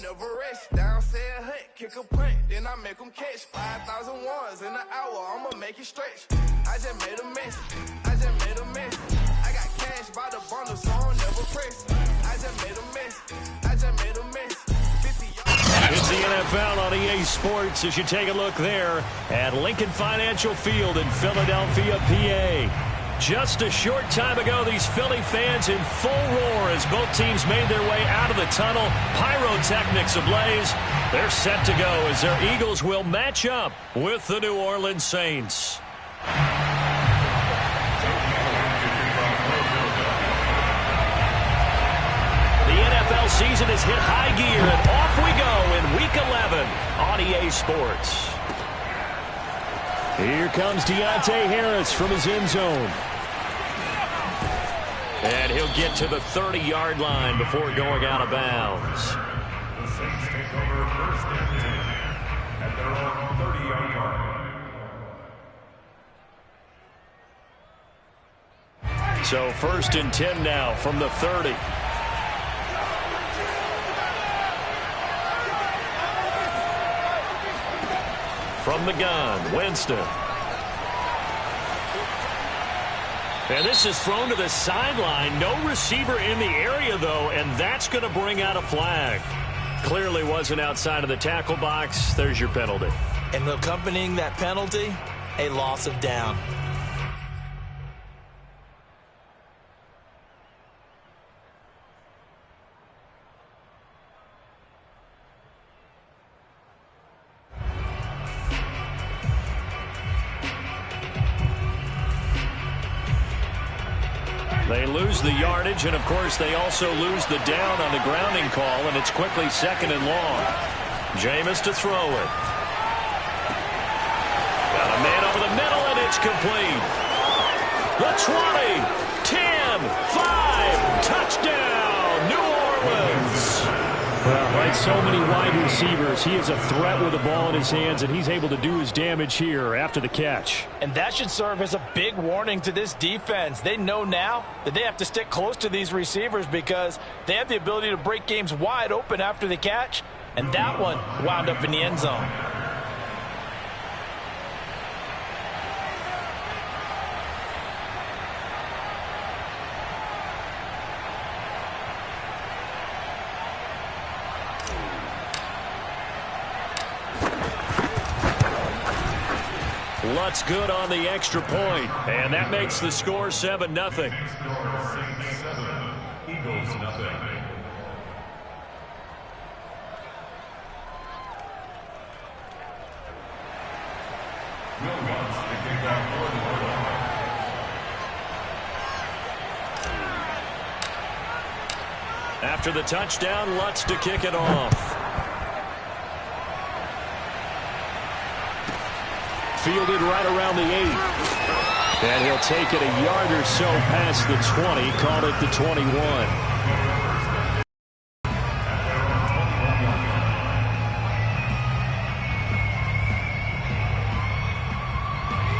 never rest. Downstairs hut, kick a punt, then I make them catch 5,000 ones in an hour. I'ma make it stretch. I just made a mess. I just made a mess. I got cash by the bundle, so I'll never press. I just made a mess. I just made a mess. 50 yards. It's the NFL on EA Sports as you take a look there at Lincoln Financial Field in Philadelphia, PA. Just a short time ago, these Philly fans in full roar as both teams made their way out of the tunnel. Pyrotechnics ablaze. They're set to go as their Eagles will match up with the New Orleans Saints. The NFL season has hit high gear, and off we go in Week 11 on EA Sports. Here comes Deontay Harris from his end zone. And he'll get to the 30-yard line before going out of bounds. The Saints take over first and 10 at their own 30-yard line. So first and 10 now from the 30. From the gun, Winston. And this is thrown to the sideline. No receiver in the area, though, and that's going to bring out a flag. Clearly wasn't outside of the tackle box. There's your penalty. And accompanying that penalty, a loss of down. They lose the yardage, and, of course, they also lose the down on the grounding call, and it's quickly second and long. Jameis to throw it. Got a man over the middle, and it's complete. The 20, 10, 5, touchdown, New Orleans. Well, like so many wide receivers, he is a threat with the ball in his hands, and he's able to do his damage here after the catch. And that should serve as a big warning to this defense. They know now that they have to stick close to these receivers because they have the ability to break games wide open after the catch, and that one wound up in the end zone. Lutz good on the extra point, and that makes the score 7-0. Eagles nothing. Will Lutz to kick off for the Orleans. After the touchdown, Lutz to kick it off. Fielded right around the 8. And he'll take it a yard or so past the 20, called it the 21.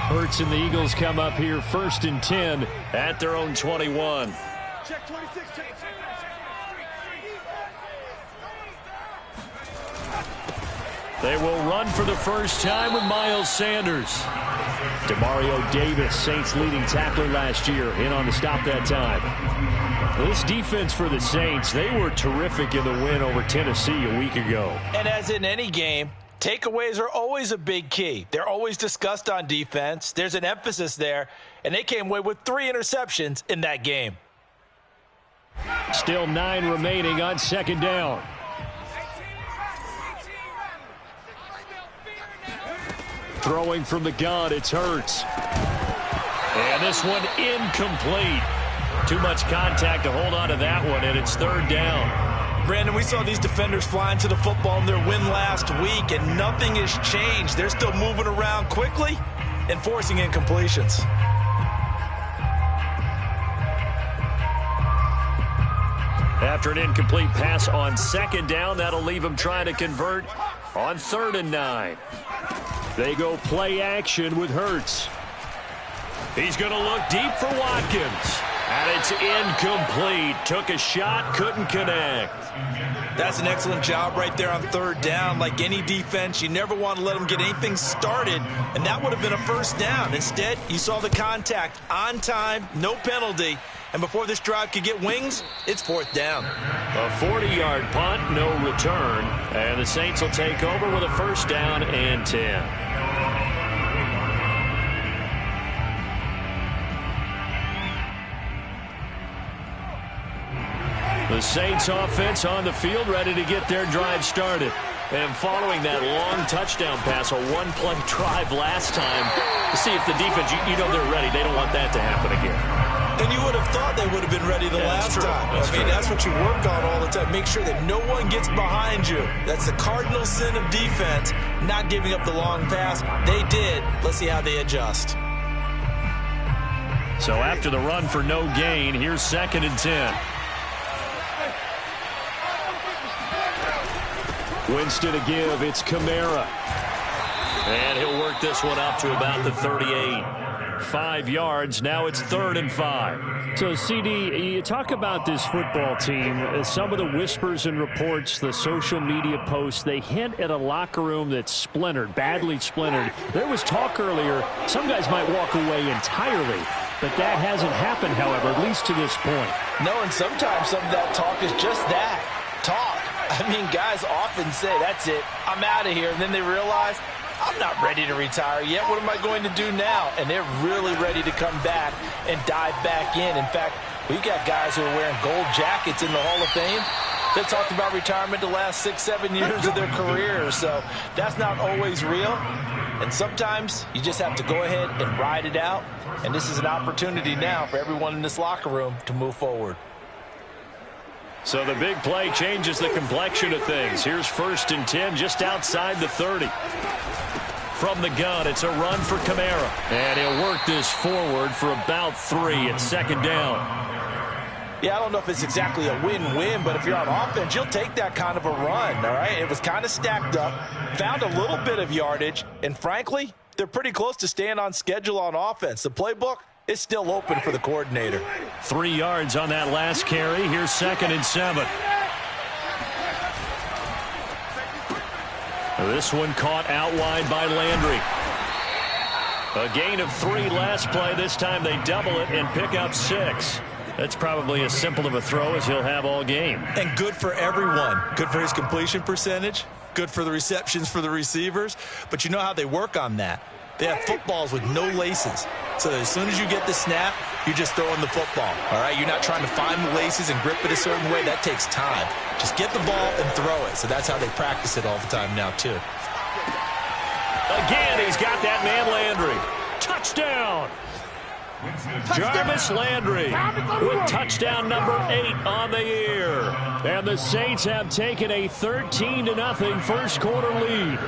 Hurts and the Eagles come up here first and 10 at their own 21. Check 26, check. They will run for the first time with Miles Sanders. Demario Davis, Saints leading tackler last year, in on the stop that time. This defense for the Saints, they were terrific in the win over Tennessee a week ago. And as in any game, takeaways are always a big key. They're always discussed on defense. There's an emphasis there, and they came away with 3 interceptions in that game. Still 9 remaining on second down. Throwing from the gun, it's Hurts. And this one incomplete. Too much contact to hold on to that one, and it's third down. Brandon, we saw these defenders flying to the football in their win last week, and nothing has changed. They're still moving around quickly and forcing incompletions. After an incomplete pass on second down, that'll leave them trying to convert on 3rd and 9. They go play action with Hurts. He's going to look deep for Watkins. And it's incomplete. Took a shot, couldn't connect. That's an excellent job right there on third down. Like any defense, you never want to let them get anything started, and that would have been a first down. Instead, you saw the contact on time, no penalty, and before this drive could get wings, it's fourth down. A 40-yard punt, no return, and the Saints will take over with a first down and 10. The Saints offense on the field, ready to get their drive started. And following that long touchdown pass, a one-play drive last time, to see if the defense, you know they're ready. They don't want that to happen again. And you would have thought they would have been ready the last time. That's what you work on all the time. Make sure that no one gets behind you. That's the cardinal sin of defense, not giving up the long pass. They did. Let's see how they adjust. So after the run for no gain, here's 2nd and 10. Winston to give. It's Kamara. And he'll work this one up to about the 38. 5 yards. Now it's 3rd and 5. So, CD, you talk about this football team. Some of the whispers and reports, the social media posts, they hint at a locker room that's splintered, badly splintered. There was talk earlier, some guys might walk away entirely. But that hasn't happened, however, at least to this point. No, and sometimes some of that talk is just that, talk. I mean, guys often say, that's it, I'm out of here. And then they realize, I'm not ready to retire yet. What am I going to do now? And they're really ready to come back and dive back in. In fact, we've got guys who are wearing gold jackets in the Hall of Fame that talked about retirement the last 6-7 years of their careers. So that's not always real. And sometimes you just have to go ahead and ride it out. And this is an opportunity now for everyone in this locker room to move forward. So the big play changes the complexion of things. Here's 1st and 10 just outside the 30. From the gun, it's a run for Kamara. And he'll work this forward for about 3 at 2nd down. Yeah, I don't know if it's exactly a win-win, but if you're on offense, you'll take that kind of a run, all right? It was kind of stacked up, found a little bit of yardage, and frankly, they're pretty close to staying on schedule on offense. The playbook is still open for the coordinator. 3 yards on that last carry. Here's 2nd and 7. This one caught out wide by Landry. A gain of 3 last play. This time they double it and pick up 6. That's probably as simple of a throw as he'll have all game. And good for everyone. Good for his completion percentage. Good for the receptions for the receivers. But you know how they work on that. They have footballs with no laces. So as soon as you get the snap, you're just throwing the football. All right? You're not trying to find the laces and grip it a certain way. That takes time. Just get the ball and throw it. So that's how they practice it all the time now, too. Again, he's got that man Landry. Touchdown! Jarvis Landry with touchdown number 8 on the year. And the Saints have taken a 13-0 first quarter lead.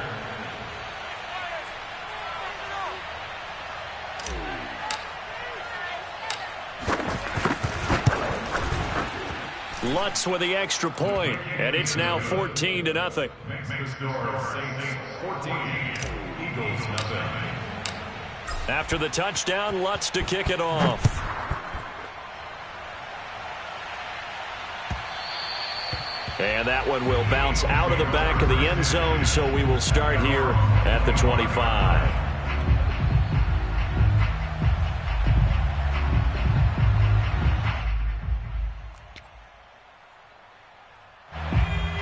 Lutz with the extra point, and it's now 14-0. Next to score, Saints 14, Eagles 0. After the touchdown, Lutz to kick it off. And that one will bounce out of the back of the end zone, so we will start here at the 25.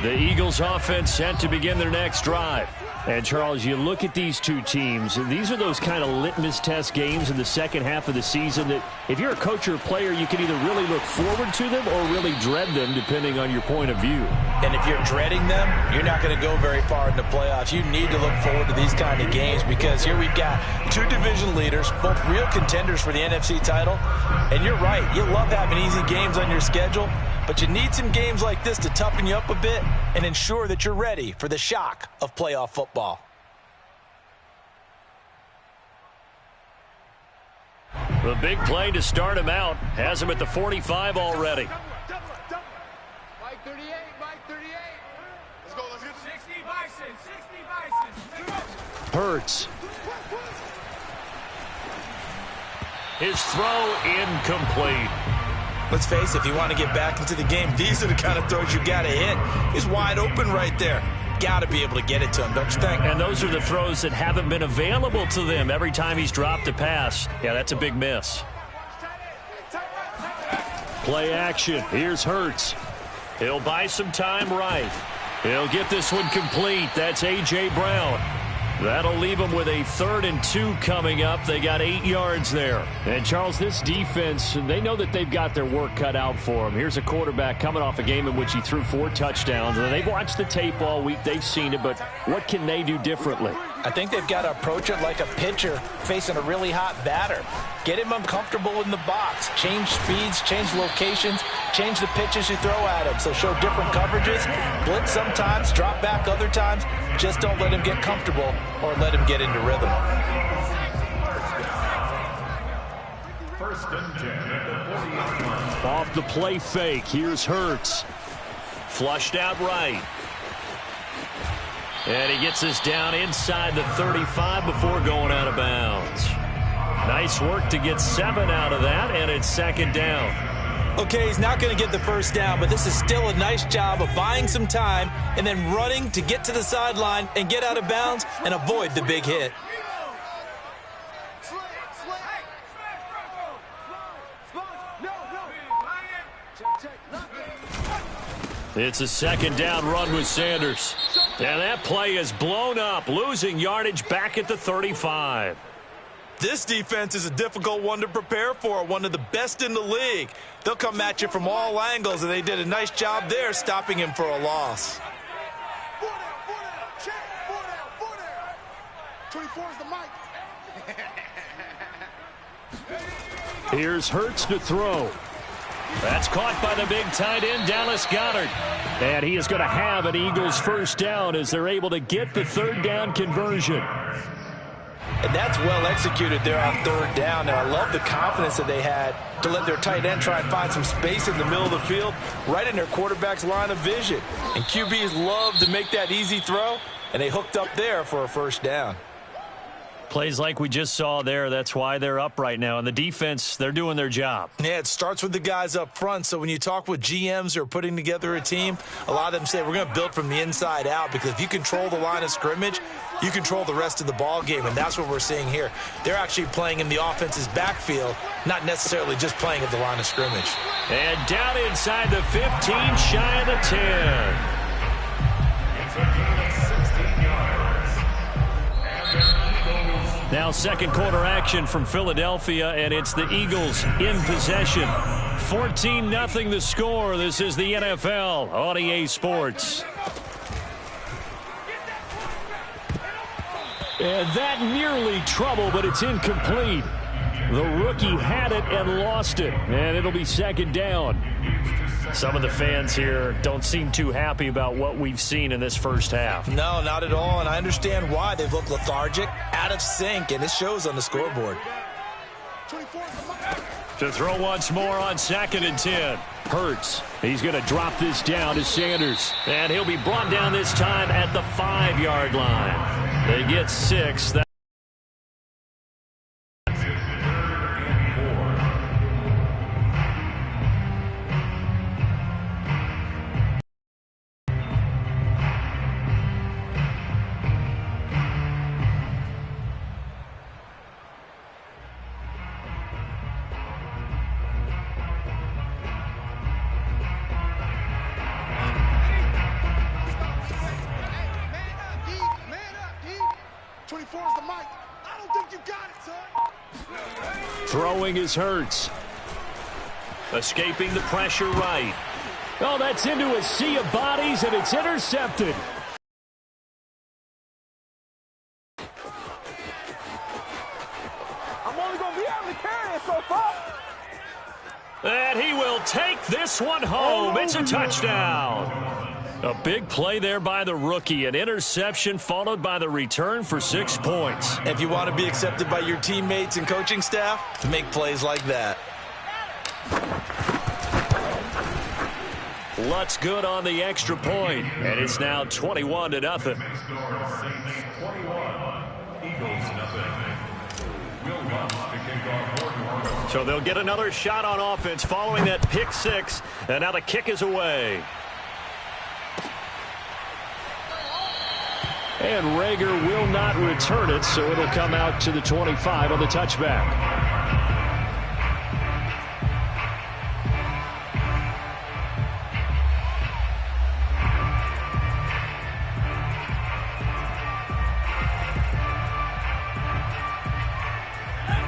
The Eagles offense set to begin their next drive. And, Charles, you look at these two teams, and these are those kind of litmus test games in the second half of the season that if you're a coach or a player, you can either really look forward to them or really dread them, depending on your point of view. And if you're dreading them, you're not going to go very far in the playoffs. You need to look forward to these kind of games because here we've got 2 division leaders, both real contenders for the NFC title. And you're right, you love having easy games on your schedule, but you need some games like this to toughen you up a bit and ensure that you're ready for the shock of playoff football. The big play to start him out has him at the 45 already. Mike 38, Mike 38. Let's go, let's get 60 Bison, 60 Bison. Hurts. His throw incomplete. Let's face it, if you want to get back into the game, these are the kind of throws you got to hit. He's wide open right there. Got to be able to get it to him, don't you think? And those are the throws that haven't been available to them every time he's dropped a pass. Yeah, that's a big miss. Play action. Here's Hurts. He'll buy some time right. He'll get this one complete. That's A.J. Brown. That'll leave them with a 3rd and 2 coming up. They got 8 yards there. And, Charles, this defense, they know that they've got their work cut out for them. Here's a quarterback coming off a game in which he threw 4 touchdowns. And they've watched the tape all week. They've seen it. But what can they do differently? I think they've got to approach it like a pitcher facing a really hot batter. Get him uncomfortable in the box. Change speeds, change locations, change the pitches you throw at him. So show different coverages. Blitz sometimes, drop back other times. Just don't let him get comfortable or let him get into rhythm. 1st and 10 at the 40-yard line. Off the play fake. Here's Hurts. Flushed out right. And he gets us down inside the 35 before going out of bounds. Nice work to get 7 out of that, and it's 2nd down. Okay, he's not going to get the 1st down, but this is still a nice job of buying some time and then running to get to the sideline and get out of bounds and avoid the big hit. It's a 2nd down run with Sanders. And that play is blown up, losing yardage back at the 35. This defense is a difficult one to prepare for, one of the best in the league. They'll come at you from all angles, and they did a nice job there stopping him for a loss. 24 is the mic. Here's Hurts to throw. That's caught by the big tight end, Dallas Goedert. And he is going to have an Eagles 1st down as they're able to get the 3rd down conversion. And that's well executed there on 3rd down. And I love the confidence that they had to let their tight end try and find some space in the middle of the field, right in their quarterback's line of vision. And QBs love to make that easy throw, and they hooked up there for a 1st down. Plays like we just saw there, that's why they're up right now. And the defense, they're doing their job. Yeah, it starts with the guys up front. So when you talk with GMs who are putting together a team, a lot of them say we're going to build from the inside out, because if you control the line of scrimmage, you control the rest of the ball game, and that's what we're seeing here. They're actually playing in the offense's backfield, not necessarily just playing at the line of scrimmage. And down inside the 15, shy of the 10. It's a gain of 16 yards. And Now 2nd quarter action from Philadelphia, and it's the Eagles in possession. 14-0 the score. This is the NFL on EA Sports. And that nearly trouble, but it's incomplete. The rookie had it and lost it, and it'll be 2nd down. Some of the fans here don't seem too happy about what we've seen in this 1st half. No, not at all, and I understand why. They've looked lethargic, out of sync, and it shows on the scoreboard. To throw once more on 2nd and 10. Hurts. He's going to drop this down to Sanders. And he'll be brought down this time at the 5-yard line. They get 6. Throwing is Hurts. Escaping the pressure right. Oh, that's into a sea of bodies, and it's intercepted. I'm only going to be able to carry it so far. And he will take this one home. It's a touchdown. A big play there by the rookie. An interception followed by the return for 6 points. If you want to be accepted by your teammates and coaching staff, make plays like that. Lutz good on the extra point, and it's now 21-0. Saints 21, Eagles 0. So they'll get another shot on offense following that pick six, and now the kick is away. And Rager will not return it, so it'll come out to the 25 on the touchback.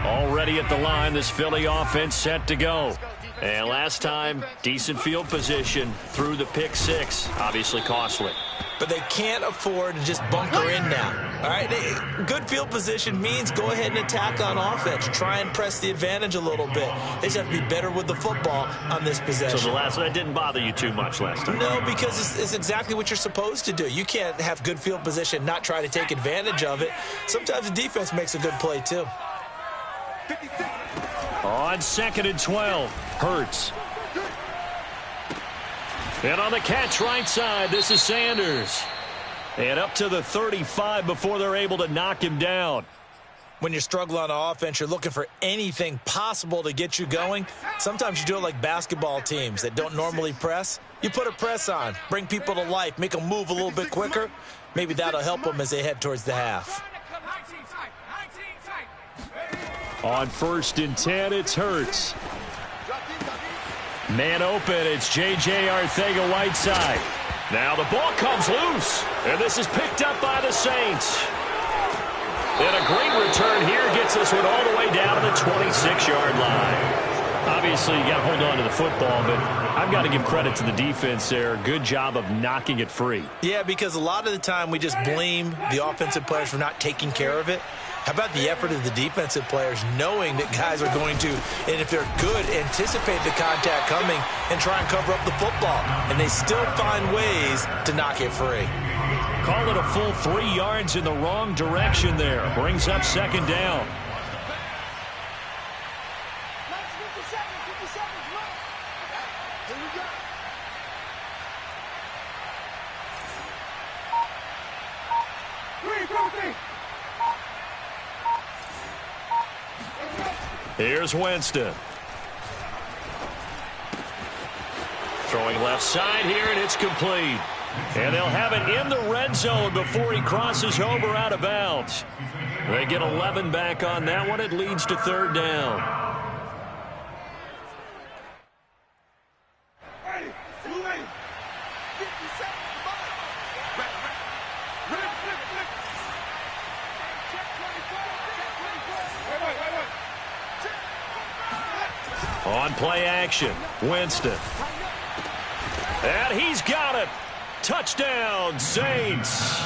Already at the line, this Philly offense set to go. And last time, decent field position through the pick six. Obviously costly. But they can't afford to just bunker in now. All right, good field position means go ahead and attack on offense. Try and press the advantage a little bit. They just have to be better with the football on this possession. So that didn't bother you too much last time? No, because it's exactly what you're supposed to do. You can't have good field position, not try to take advantage of it. Sometimes the defense makes a good play too. On 2nd and 12, Hurts. And on the catch right side, this is Sanders. And up to the 35 before they're able to knock him down. When you're struggling on offense, you're looking for anything possible to get you going. Sometimes you do it like basketball teams that don't normally press. You put a press on, bring people to life, make them move a little bit quicker. Maybe that'll help them as they head towards the half. On 1st and 10, it's Hurts. Man open, it's J.J. Arcega-Whiteside. Now the ball comes loose, and this is picked up by the Saints. And a great return here gets this one all the way down to the 26-yard line. Obviously, you got to hold on to the football, but I've got to give credit to the defense there. Good job of knocking it free. Yeah, because a lot of the time we just blame the offensive players for not taking care of it. How about the effort of the defensive players knowing that guys are going to, and if they're good, anticipate the contact coming and try and cover up the football. And they still find ways to knock it free. Call it a full 3 yards in the wrong direction there. Brings up 2nd down. Here's Winston. Throwing left side here, and it's complete. And they'll have it in the red zone before he crosses over out of bounds. They get 11 back on that one. It leads to 3rd down. On play action, Winston. And he's got it. Touchdown, Saints.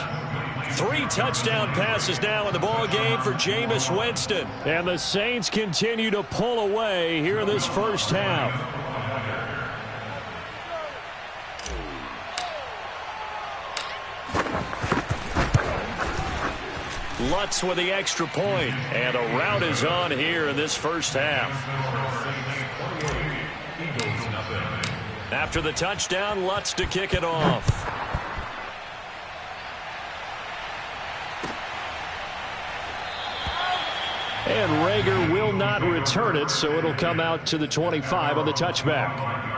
3 touchdown passes now in the ball game for Jameis Winston. And the Saints continue to pull away here in this first half. Lutz with the extra point, and a rout is on here in this first half. After the touchdown, Lutz to kick it off. And Rager will not return it, so it'll come out to the 25 on the touchback.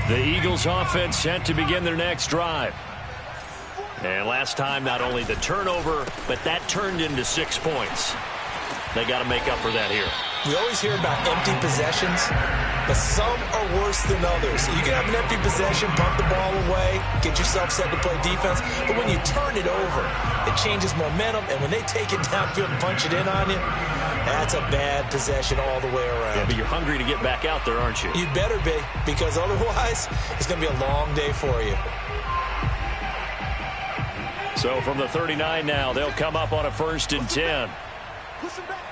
The Eagles offense set to begin their next drive. And last time, not only the turnover, but that turned into 6 points. They got to make up for that here. We always hear about empty possessions, but some are worse than others. You can have an empty possession, pump the ball away, get yourself set to play defense, but when you turn it over, it changes momentum, and when they take it downfield and punch it in on you, that's a bad possession all the way around. Yeah, but you're hungry to get back out there, aren't you? You better be, because otherwise, it's going to be a long day for you. So from the 39 now, they'll come up on a 1st and 10. Push him back.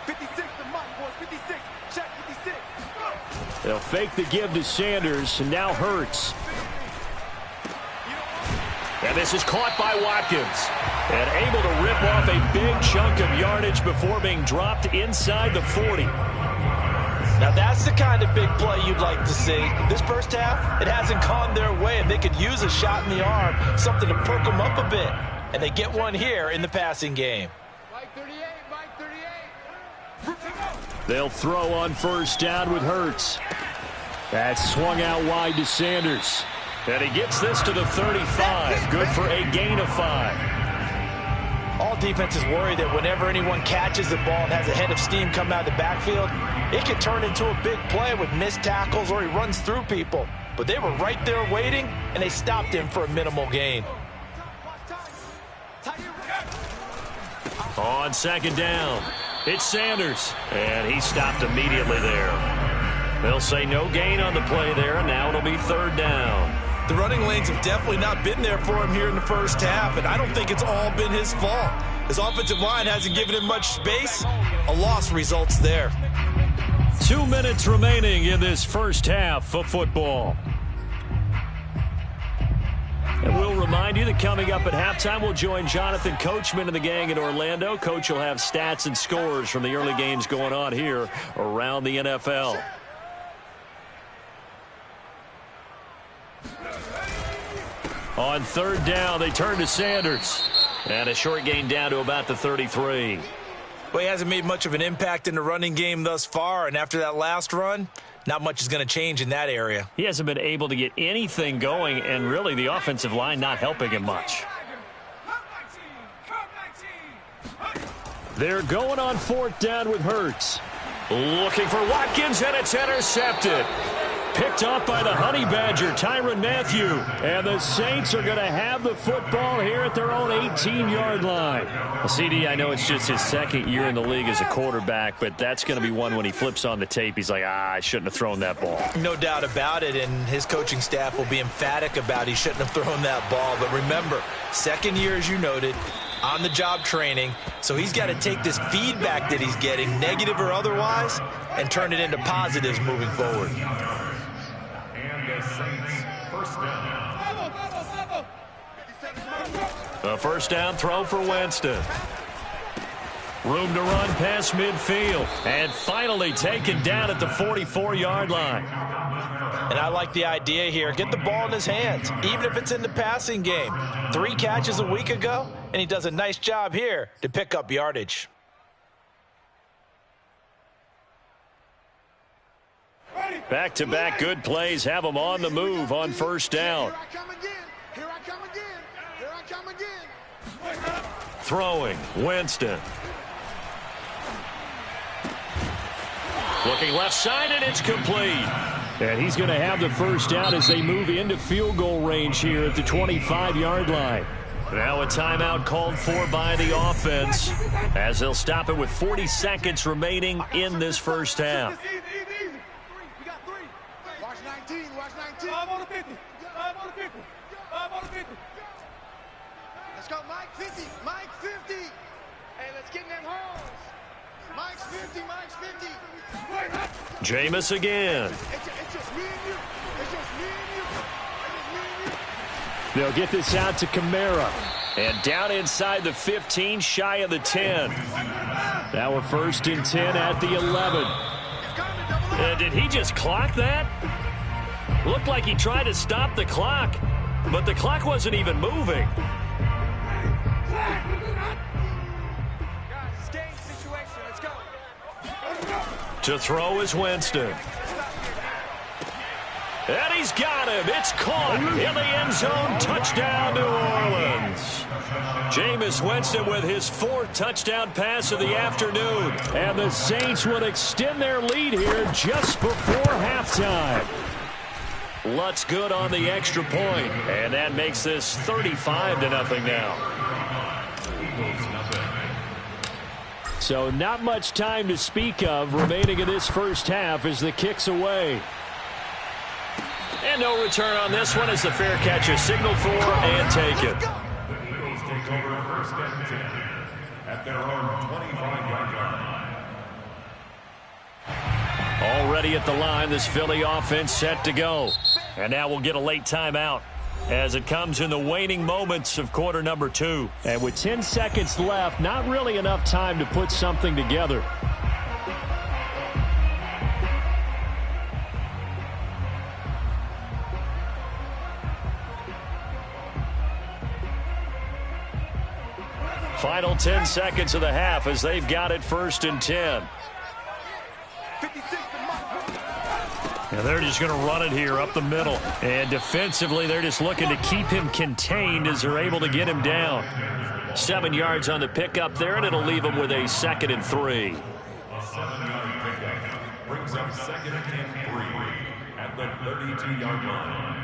56, the mic, boys. 56. Check 56. They'll fake the give to Sanders, and now Hurts. And this is caught by Watkins. And able to rip off a big chunk of yardage before being dropped inside the 40. Now that's the kind of big play you'd like to see. This first half, it hasn't gone their way, and they could use a shot in the arm, something to perk them up a bit. And they get one here in the passing game. Mike 38, Mike 38. They'll throw on first down with Hurts. That's swung out wide to Sanders. And he gets this to the 35. Good for a gain of 5. All defenses worry that whenever anyone catches the ball and has a head of steam come out of the backfield, it could turn into a big play with missed tackles or he runs through people. But they were right there waiting, and they stopped him for a minimal gain. On second down, it's Sanders. And he stopped immediately there. They'll say no gain on the play there, and now it'll be third down. The running lanes have definitely not been there for him here in the first half, and I don't think it's all been his fault. His offensive line hasn't given him much space. A loss results there. 2 minutes remaining in this first half of football. And we'll remind you that coming up at halftime, we'll join Jonathan Coachman and the gang in Orlando. Coach will have stats and scores from the early games going on here around the NFL. On third down, they turn to Sanders. And a short gain down to about the 33. Well, he hasn't made much of an impact in the running game thus far, and after that last run, not much is going to change in that area. He hasn't been able to get anything going, and really the offensive line not helping him much. They're going on fourth down with Hurts. Looking for Watkins, and it's intercepted. Picked off by the Honey Badger, Tyrann Mathieu. And the Saints are going to have the football here at their own 18-yard line. Well, CD, I know it's just his second year in the league as a quarterback, but that's going to be one when he flips on the tape, he's like, I shouldn't have thrown that ball. No doubt about it, and his coaching staff will be emphatic about he shouldn't have thrown that ball. But remember, second year, as you noted, on-the-job training, so he's got to take this feedback that he's getting, negative or otherwise, and turn it into positives moving forward. A first down throw for Winston. Room to run past midfield. And finally taken down at the 44-yard line. And I like the idea here. Get the ball in his hands, even if it's in the passing game. 3 catches a week ago, and he does a nice job here to pick up yardage. Back-to-back good plays have them on the move on first down. Here I come again. Here I come again. Here I come again. Throwing, Winston. Looking left side, and it's complete. And he's going to have the first down as they move into field goal range here at the 25-yard line. Now a timeout called for by the offense as they'll stop it with 40 seconds remaining in this first half. Watch 19. Watch 19. I'm on the 50. I'm on the 50. I'm on the 50. Let's go, Mike 50. Mike 50. Hey, let's get in them holes. Mike's 50. Mike's 50. Jameis again. It's just me and you. It's just me and you. It's just me and you. They'll get this out to Kamara. And down inside the 15, shy of the 10. Now we're first and 10 at the 11. Did he just clock that? Looked like he tried to stop the clock, but the clock wasn't even moving. Guys, game situation. Let's go. To throw is Winston. And he's got him. It's caught in the end zone. Touchdown, New Orleans. Jameis Winston with his 4th touchdown pass of the afternoon. And the Saints will extend their lead here just before halftime. Lutz good on the extra point. And that makes this 35-0 now. So not much time to speak of remaining in this first half as the kick's away. And no return on this one as the fair catch is signaled for and taken. Eagles take over first and 10 at their own 25-yard line. Already at the line, this Philly offense set to go. And now we'll get a late timeout. as it comes in the waning moments of quarter number 2. And with 10 seconds left, not really enough time to put something together. Final 10 seconds of the half as they've got it 1st and 10. And they're just going to run it here up the middle. And defensively, they're just looking to keep him contained as they're able to get him down. 7 yards on the pickup there, and it'll leave him with a 2nd and 3. A 7-yard pickup brings up 2nd and 3 at the 32-yard line.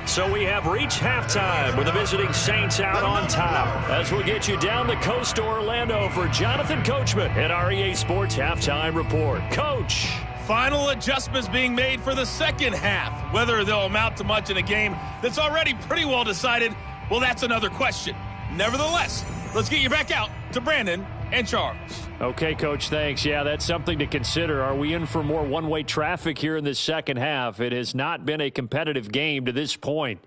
So we have reached halftime with the visiting Saints out on top. As we'll get you down the coast to Orlando for Jonathan Coachman at our EA Sports Halftime Report. Coach. Final adjustments being made for the second half. Whether they'll amount to much in a game that's already pretty well decided, well, that's another question. Nevertheless, let's get you back out to Brandon and Charles. Okay, Coach, thanks. Yeah, that's something to consider. Are we in for more one-way traffic here in this second half? It has not been a competitive game to this point.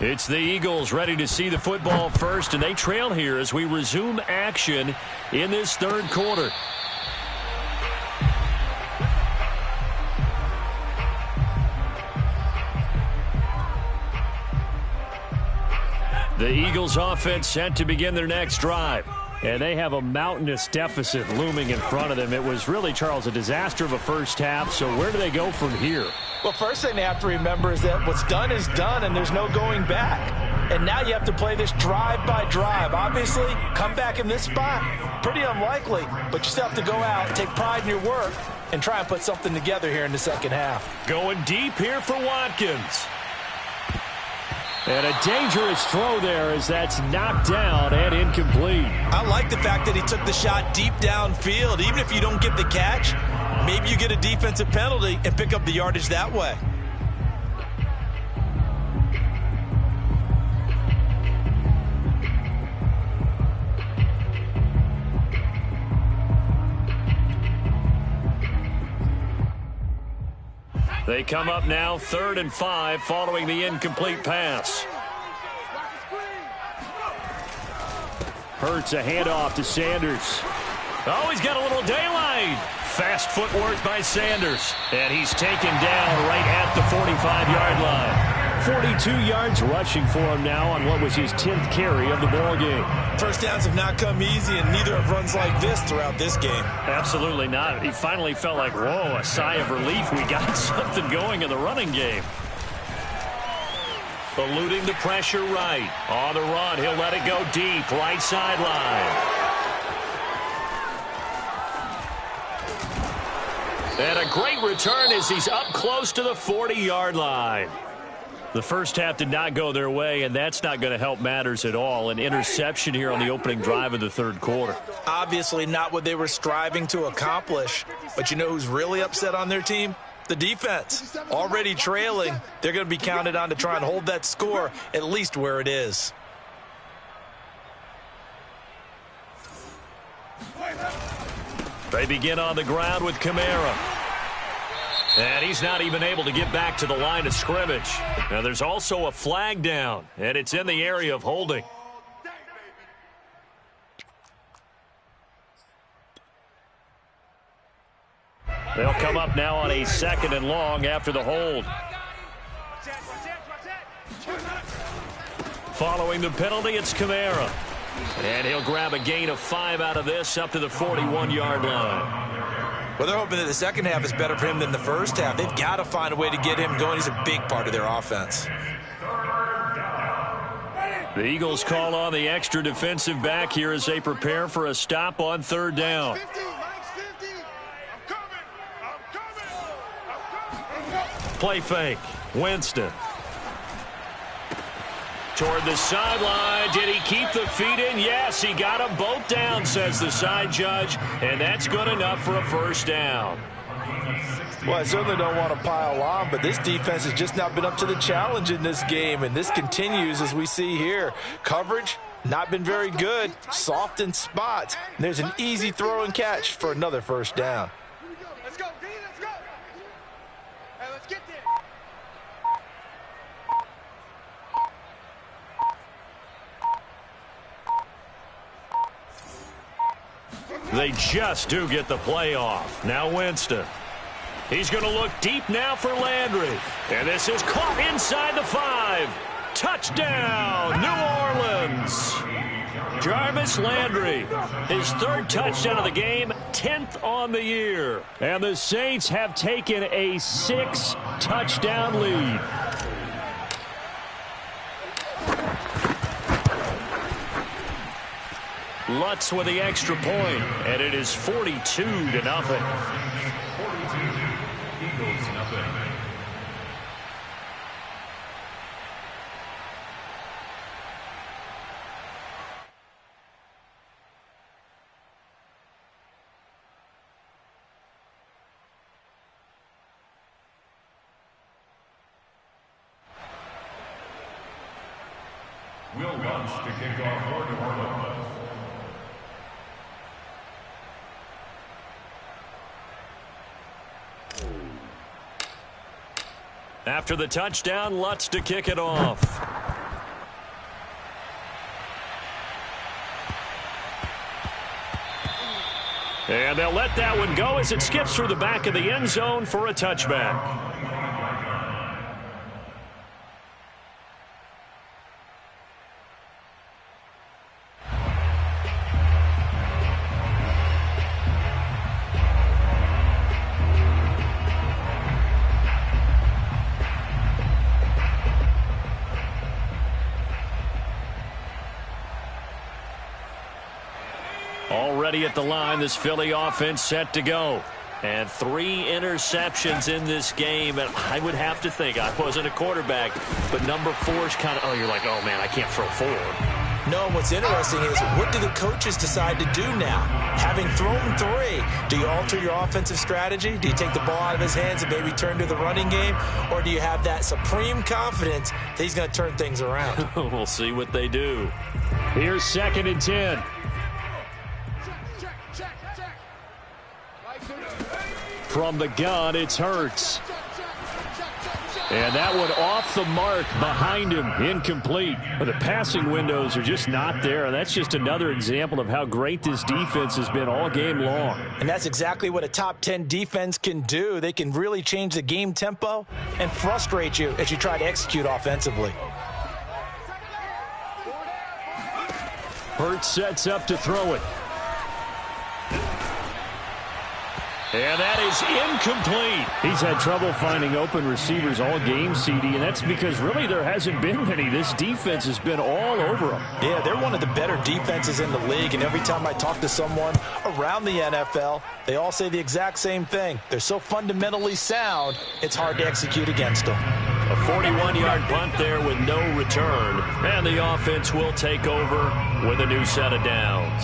It's the Eagles ready to see the football first, and they trail here as we resume action in this third quarter. The Eagles offense set to begin their next drive. And they have a mountainous deficit looming in front of them. It was really, Charles, a disaster of a first half. So where do they go from here? Well, first thing they have to remember is that what's done is done, and there's no going back. And now you have to play this drive by drive. Obviously, come back in this spot, pretty unlikely. But you still have to go out, take pride in your work, and try and put something together here in the second half. Going deep here for Watkins. And a dangerous throw there as that's knocked down and incomplete. I like the fact that he took the shot deep downfield. Even if you don't get the catch, maybe you get a defensive penalty and pick up the yardage that way. They come up now 3rd and 5 following the incomplete pass. Hurts a handoff to Sanders. Oh, he's got a little daylight. Fast footwork by Sanders. And he's taken down right at the 45-yard line. 42 yards rushing for him now on what was his 10th carry of the ball game. First downs have not come easy, and neither have runs like this throughout this game. Absolutely not. He finally felt like, whoa, a sigh of relief. We got something going in the running game. Eluding the pressure right. On the run, he'll let it go deep. Right sideline. And a great return as he's up close to the 40-yard line. The first half did not go their way, and that's not going to help matters at all. An interception here on the opening drive of the third quarter. Obviously not what they were striving to accomplish. But you know who's really upset on their team? The defense. Already trailing. They're going to be counted on to try and hold that score at least where it is. They begin on the ground with Kamara. And he's not even able to get back to the line of scrimmage. Now there's also a flag down, and it's in the area of holding. They'll come up now on a 2nd and long after the hold. Following the penalty, it's Kamara. And he'll grab a gain of 5 out of this up to the 41-yard line. Well, they're hoping that the second half is better for him than the first half. They've got to find a way to get him going. He's a big part of their offense. The Eagles call on the extra defensive back here as they prepare for a stop on 3rd down. Play fake. Winston. Toward the sideline. Did he keep the feet in? Yes, he got them both down, says the side judge, and that's good enough for a first down. Well, I certainly don't want to pile on, but this defense has just not been up to the challenge in this game, and this continues as we see here. Coverage, not been very good, soft in spots. And there's an easy throw and catch for another first down. Let's go, D, let's go. Hey, let's get there. They just do get the play off. Now Winston. He's going to look deep now for Landry. And this is caught inside the 5. Touchdown, New Orleans. Jarvis Landry, his 3rd touchdown of the game, 10th on the year. And the Saints have taken a 6-touchdown lead. Lutz with the extra point, and it is 42-0. Eagles nothing. Will Lutz to kick off for New Orleans. After the touchdown, Lutz to kick it off. And they'll let that one go as it skips through the back of the end zone for a touchback. Already at the line, this Philly offense set to go. And 3 interceptions in this game. And I would have to think, I wasn't a quarterback, but number 4 is kind of, you're like, oh, man, I can't throw 4. No, what's interesting is what do the coaches decide to do now? Having thrown 3, do you alter your offensive strategy? Do you take the ball out of his hands and maybe turn to the running game? Or do you have that supreme confidence that he's going to turn things around? We'll see what they do. Here's 2nd and 10. From the gun, it's Hurts. And that one off the mark behind him, incomplete. But the passing windows are just not there. And that's just another example of how great this defense has been all game long. And that's exactly what a top 10 defense can do. They can really change the game tempo and frustrate you as you try to execute offensively. Hurts sets up to throw it. And that is incomplete. He's had trouble finding open receivers all game, CD, and that's because really there hasn't been many. This defense has been all over them. Yeah, they're one of the better defenses in the league, and every time I talk to someone around the NFL, they all say the exact same thing. They're so fundamentally sound, it's hard to execute against them. A 41-yard punt there with no return, and the offense will take over with a new set of downs.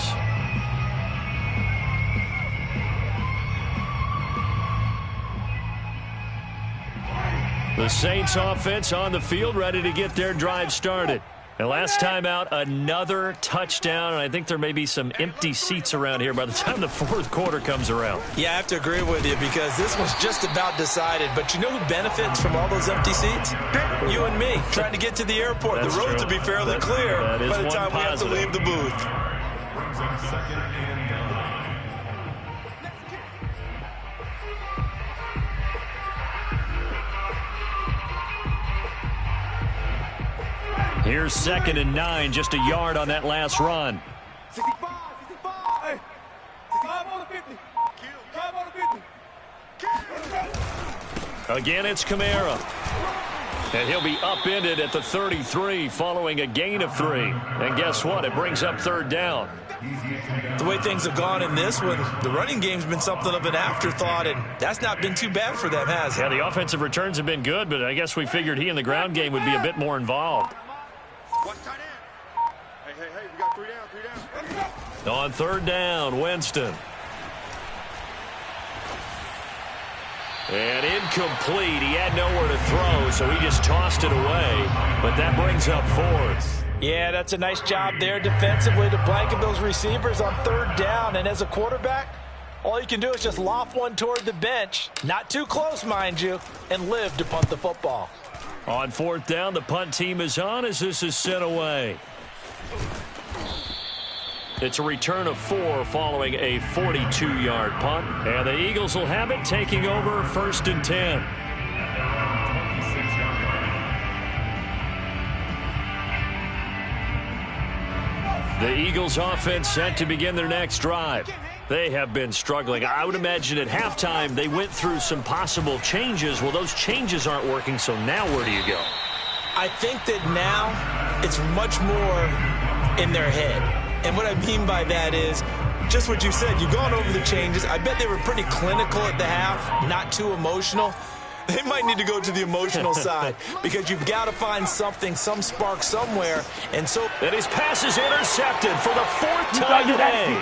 The Saints offense on the field ready to get their drive started. And last time out, another touchdown, and I think there may be some empty seats around here by the time the 4th quarter comes around. Yeah, I have to agree with you because this one's just about decided. But you know who benefits from all those empty seats? You and me, trying to get to the airport. That's the roads true. will be fairly clear by the time we have to leave the booth. Brings up 2nd and 9. Here's 2nd and 9, just a yard on that last run. 65, 65. Hey, 65 on the 50. 5 on the 50. Again, it's Kamara. And he'll be upended at the 33 following a gain of 3. And guess what? It brings up 3rd down. The way things have gone in this one, the running game's been something of an afterthought, and that's not been too bad for them, has it? Yeah, the offensive returns have been good, but I guess we figured he in the ground game would be a bit more involved. Watch tight end. Hey, we got 3 down. On third down, Winston. And incomplete. He had nowhere to throw, so he just tossed it away. But that brings up fourth. Yeah, that's a nice job there defensively to blanket those receivers on third down. And as a quarterback, all you can do is just loft one toward the bench. Not too close, mind you, and live to punt the football. On fourth down, the punt team is on as this is sent away. It's a return of 4 following a 42-yard punt. And the Eagles will have it, taking over 1st and 10. The Eagles offense set to begin their next drive. They have been struggling. I would imagine at halftime they went through some possible changes. Well, those changes aren't working, so now where do you go? I think that now it's much more in their head. And what I mean by that is just what you said. You've gone over the changes. I bet they were pretty clinical at the half, not too emotional. They might need to go to the emotional side because you've got to find something, some spark somewhere. And his pass is intercepted for the 4th time today.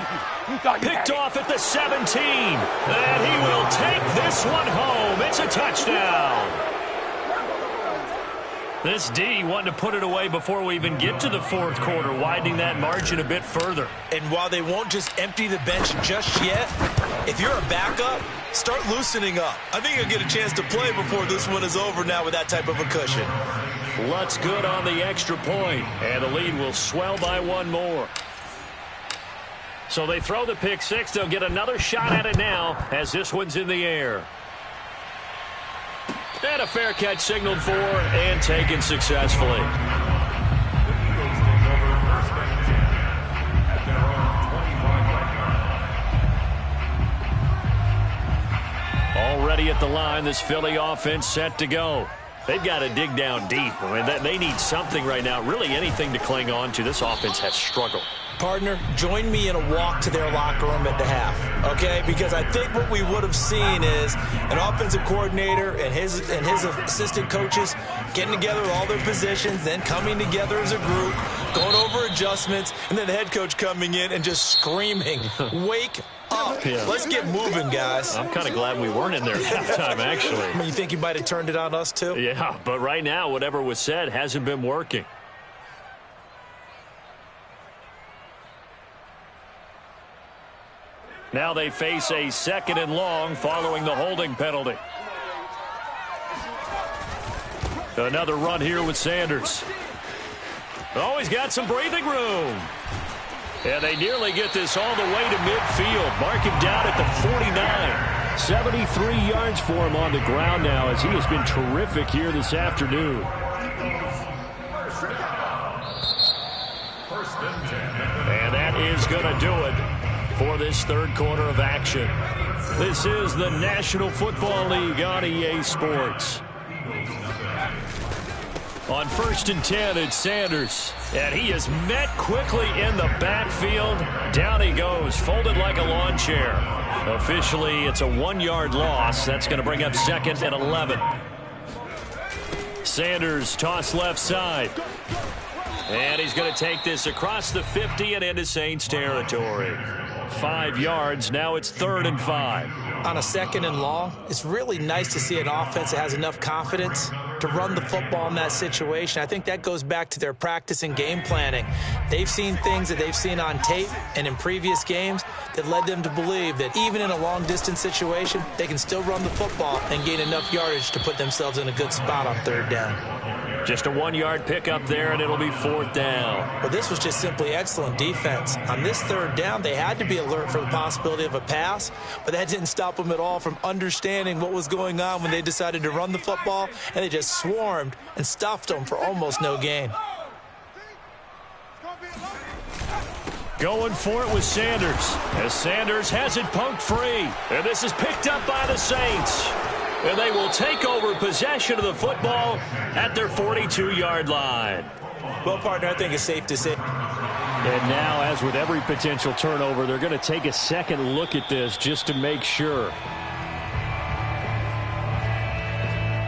Picked off at the 17. And he will take this one home. It's a touchdown. This D wanting to put it away before we even get to the 4th quarter, widening that margin a bit further. And while they won't just empty the bench just yet, if you're a backup, start loosening up. I think you'll get a chance to play before this one is over now with that type of a cushion. Lutz good on the extra point, and the lead will swell by 1 more. So they throw the pick 6. They'll get another shot at it now as this one's in the air. And a fair catch signaled for and taken successfully. Already at the line, this Philly offense set to go. They've got to dig down deep. I mean, they need something right now, really anything to cling on to. This offense has struggled. Partner, join me in a walk to their locker room at the half, okay? Because I think what we would have seen is an offensive coordinator and his assistant coaches getting together with all their positions, then coming together as a group, going over adjustments, and then the head coach coming in and just screaming, wake up. Yeah. Let's get moving, guys. I'm kind of glad we weren't in there at halftime, actually. I mean, you think you might have turned it on us, too? Yeah, but right now, whatever was said hasn't been working. Now they face a 2nd and long following the holding penalty. Another run here with Sanders. Oh, he's got some breathing room. And they nearly get this all the way to midfield. Mark him down at the 49. 73 yards for him on the ground now as he has been terrific here this afternoon. And that is going to do it for this 3rd quarter of action. This is the National Football League on EA Sports. On 1st and 10, it's Sanders. And he is met quickly in the backfield. Down he goes, folded like a lawn chair. Officially, it's a 1-yard loss. That's going to bring up 2nd and 11. Sanders toss left side. And he's going to take this across the 50 and into Saints territory. 5 yards. Now it's 3rd and 5. On a 2nd and long, it's really nice to see an offense that has enough confidence to run the football in that situation. I think that goes back to their practice and game planning. They've seen things that they've seen on tape and in previous games that led them to believe that even in a long-distance situation, they can still run the football and gain enough yardage to put themselves in a good spot on 3rd down. Just a 1-yard pickup there, and it'll be 4th down. But this was just simply excellent defense. On this 3rd down, they had to be alert for the possibility of a pass, but that didn't stop them at all from understanding what was going on when they decided to run the football, and they just swarmed and stuffed them for almost no gain. Going for it with Sanders, as Sanders has it punked free. And this is picked up by the Saints. And they will take over possession of the football at their 42-yard line. Well, partner, I think it's safe to say. And now, as with every potential turnover, they're going to take a second look at this just to make sure.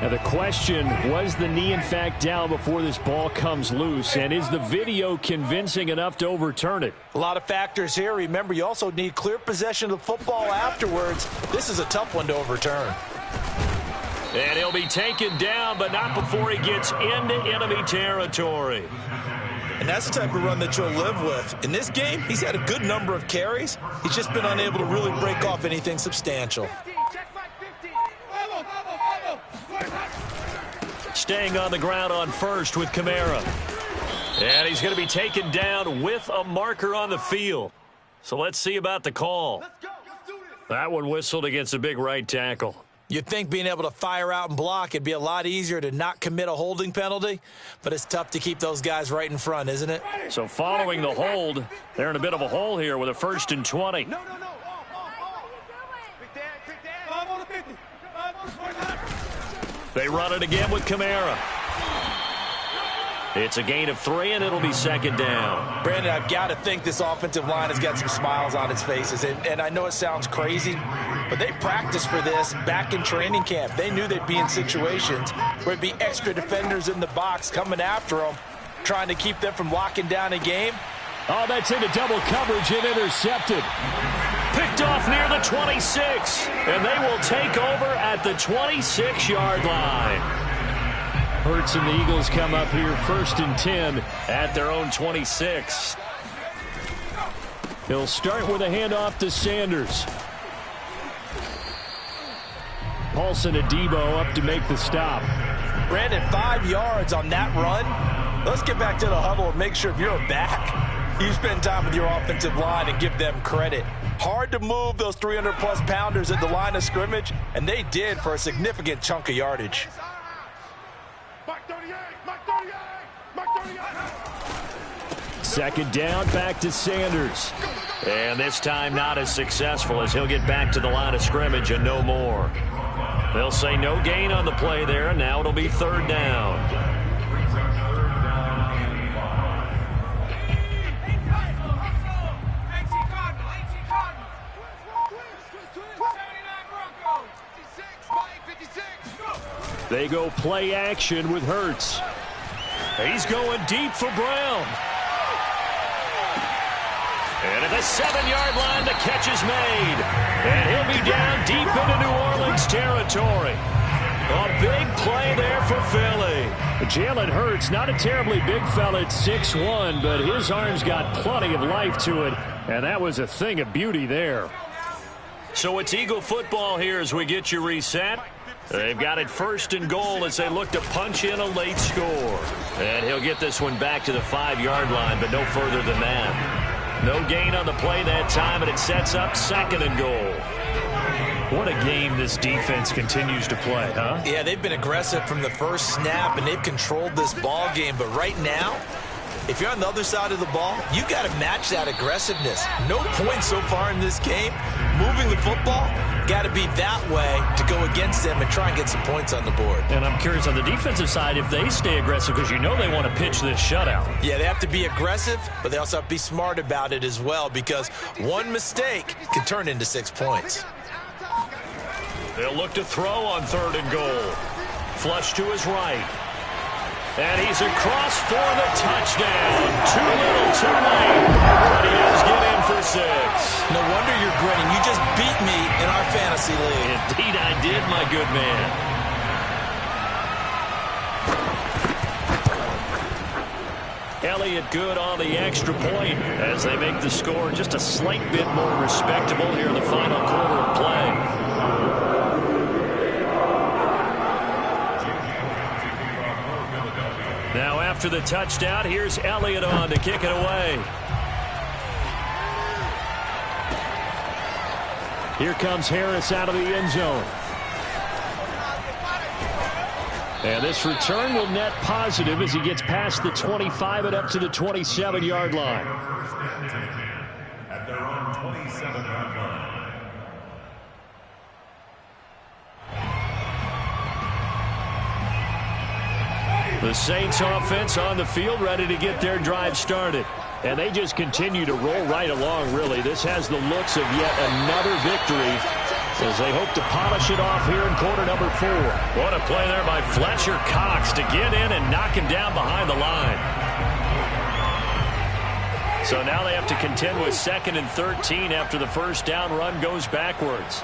Now the question, was the knee in fact down before this ball comes loose, and is the video convincing enough to overturn it? A lot of factors here. Remember, you also need clear possession of the football afterwards. This is a tough one to overturn. And he'll be taken down, but not before he gets into enemy territory. And that's the type of run that you'll live with. In this game, he's had a good number of carries. He's just been unable to really break off anything substantial. Staying on the ground on first with Kamara. And he's going to be taken down with a marker on the field. So let's see about the call. That one whistled against a big right tackle. You'd think being able to fire out and block, it'd be a lot easier to not commit a holding penalty, but it's tough to keep those guys right in front, isn't it? So following the hold, they're in a bit of a hole here with a 1st and 20. No. They run it again with Kamara. It's a gain of 3, and it'll be 2nd down. Brandon, I've got to think this offensive line has got some smiles on its faces. And I know it sounds crazy, but they practiced for this back in training camp. They knew they'd be in situations where it'd be extra defenders in the box coming after them, trying to keep them from locking down a game. Oh, that's into double coverage and intercepted. Picked off near the 26, and they will take over at the 26-yard line. Hurts and the Eagles come up here 1st and 10 at their own 26. He'll start with a handoff to Sanders. Paulson Adebo up to make the stop. Brandon, 5 yards on that run. Let's get back to the huddle and make sure if you're back, you spend time with your offensive line and give them credit. Hard to move those 300-plus pounders at the line of scrimmage, and they did for a significant chunk of yardage. Second down, back to Sanders. And this time not as successful as he'll get back to the line of scrimmage and no more. They'll say no gain on the play there, and now it'll be 3rd down. They go play action with Hurts. He's going deep for Brown. And at the 7-yard line, the catch is made. And he'll be down deep into New Orleans territory. A big play there for Philly. Jalen Hurts, not a terribly big fella at 6'1", but his arms got plenty of life to it. And that was a thing of beauty there. So it's Eagle football here as we get you reset. They've got it 1st and goal as they look to punch in a late score. And he'll get this one back to the 5-yard line, but no further than that. No gain on the play that time, and it sets up 2nd and goal. What a game this defense continues to play, huh? Yeah, they've been aggressive from the first snap, and they've controlled this ball game. But right now, if you're on the other side of the ball, you got to match that aggressiveness. No points so far in this game. Moving the football, got to be that way to go against them and try and get some points on the board. And I'm curious on the defensive side if they stay aggressive, because you know they want to pitch this shutout. Yeah, they have to be aggressive, but they also have to be smart about it as well, because one mistake can turn into 6 points. They'll look to throw on 3rd and goal. Flush to his right. And he's across for the touchdown. Too little, too late. But he does get in for 6. No wonder you're grinning. You just beat me in our fantasy league. Indeed I did, my good man. Elliott good on the extra point as they make the score just a slight bit more respectable here in the final quarter of play. Now after the touchdown, here's Elliott on to kick it away. Here comes Harris out of the end zone. And this return will net positive as he gets past the 25 and up to the 27-yard line. At their own 27-yard line. The Saints offense on the field ready to get their drive started. And they just continue to roll right along, really. This has the looks of yet another victory as they hope to polish it off here in quarter number 4. What a play there by Fletcher Cox to get in and knock him down behind the line. So now they have to contend with 2nd and 13 after the first down run goes backwards.